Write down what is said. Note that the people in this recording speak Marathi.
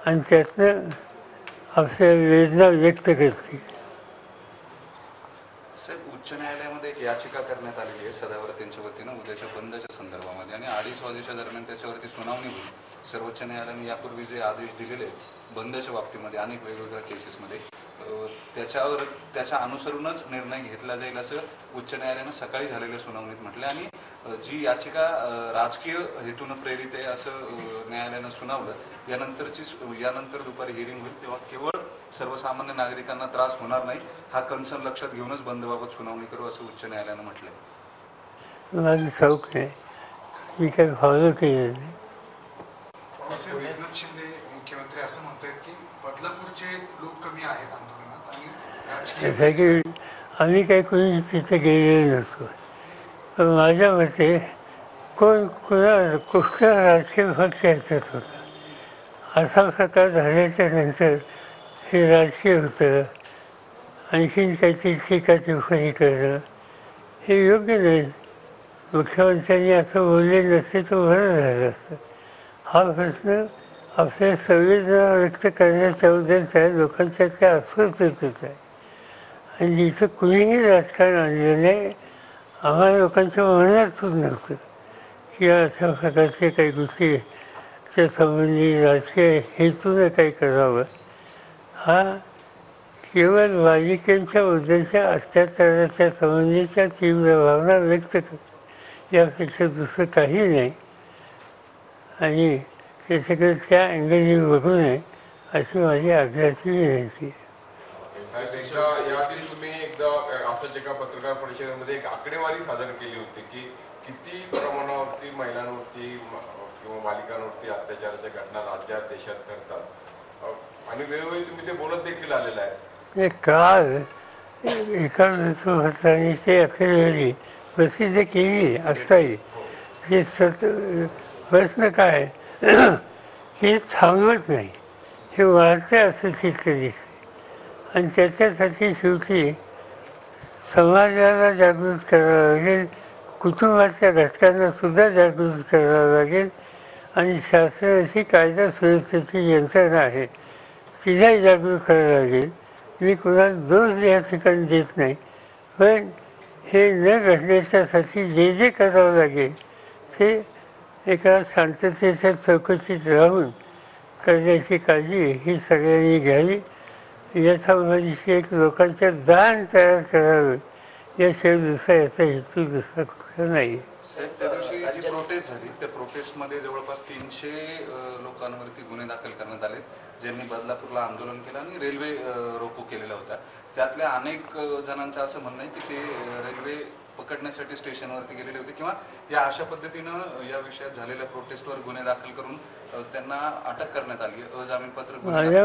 आणि त्यातनं आपल्या वेदना व्यक्त करते. साहेब, उच्च न्यायालयामध्ये एक याचिका करण्यात आलेली आहे सदावर्त यांच्या वतीनं उद्याच्या बंदच्या संदर्भामध्ये, आणि 2:30 वाजेच्या दरम्यान त्याच्यावरती सुनावणी होईल. सर्वोच्च न्यायालयाने यापूर्वी जे आदेश दिलेले आहेत बंदच्या बाबतीमध्ये अनेक वेगवेगळ्या केसेसमध्ये, त्याच्या अनुसरूनच निर्णय घेतला जाईल असं उच्च न्यायालयानं सकाळी झालेल्या सुनावणीत म्हटलं. आणि जी याचिका राजकीय हेतून प्रेरित आहे असं न्यायालयानं सुनावलं. यानंतर दुपारी हिअरिंग होईल, तेव्हा केवळ सर्वसामान्य नागरिकांना त्रास होणार नाही हा कन्सर्न लक्षात घेऊनच बंदबाबत सुनावणी करू असं उच्च न्यायालयानं म्हटलंय. मला ठाऊक नाही, मी काही फॉलो केलं नाही. एकनाथ शिंदे मुख्यमंत्री असं म्हणतात की बदलापूरचे लोक कमी आहेत आंदोलनात आणि असं की आम्ही काही कोणी तिथे गेलेलो नसतो. पण माझ्या मते कुठला राजकीय पक्ष याच्यात होता. असा प्रकार झाल्याच्या नंतर हे राजकीय होतं, आणखीन काहीतरी टीका टिप्पणी करणं हे योग्य नाही. मुख्यमंत्र्यांनी असं बोलले नसते तर बरं झालं असतं. हा प्रश्न आपल्या संवेदना व्यक्त करण्याच्याबद्दल त्या लोकांच्या त्या अस्वस्थतेत आहे. आणि जिथं कुणीही राजकारण आणलं नाही, आम्हाला लोकांच्या मनातच नव्हतं की अशा प्रकारचे काही गोष्टीच्या संबंधी राजकीय हेतूनं काही करावं. हा केवळ बालिकांच्याबद्दलच्या अत्याचाराच्या संबंधीच्या तीव्र भावना व्यक्त कर यापेक्षा दुसरं काही नाही. आणि त्याच्याकडे त्या अँगलने बघू नये अशी माझी आग्रहाची विनंती आहे. याआधी तुम्ही एकदा असंच एका पत्रकार परिषदेमध्ये एक आकडेवारी सादर केली होती की किती प्रमाणावरती महिलांवरती किंवा बालिकांवरती अत्याचाराच्या घटना राज्यात देशात घडतात, आणि वेळोवेळी तुम्ही ते बोलत देखील आलेलं आहे. काल एका वृत्तपत्राने ते आकडेवारी प्रसिद्ध केली असताही ते प्रश्न काय ते थांबवत नाही, हे वाढते असं चित्र दिसते. आणि त्याच्यासाठी शेवटी समाजाला जागृत करावं लागेल, कुटुंबाच्या घटकांना सुद्धा जागृत करावं लागेल, आणि शासनाची कायदा सुव्यवस्थेची यंत्रणा आहे तिलाही जागृत करावं लागेल. मी कुणाला दोष या ठिकाणी देत नाही, पण हे न घडण्याच्यासाठी जे जे करावं लागेल ते एका शांततेच्या चौकटीत राहून करण्याची काळजी ही सगळ्यांनी घ्यावी. याच्यामध्ये एक लोकांच्या दान तयार करावं याशिवाय दुसरा याचा हेतू दुसरा कुठला नाही. साहेब, त्या दिवशी जी प्रोटेस्ट झाली त्या प्रोटेस्टमध्ये जवळपास 300 लोकांवरती गुन्हे दाखल करण्यात आले, ज्यांनी बदलापूरला आंदोलन केलं आणि रेल्वे रोको केलेला होता. त्यातल्या अनेक जणांचं असं म्हणणं आहे की ते रेल्वे पकडण्यासाठी स्टेशनवरती गेलेले होते, किंवा या अशा पद्धतीनं या विषयात झालेल्या प्रोटेस्टवर गुन्हे दाखल करून त्यांना अटक करण्यात आली. अजामीनपात्र माझ्या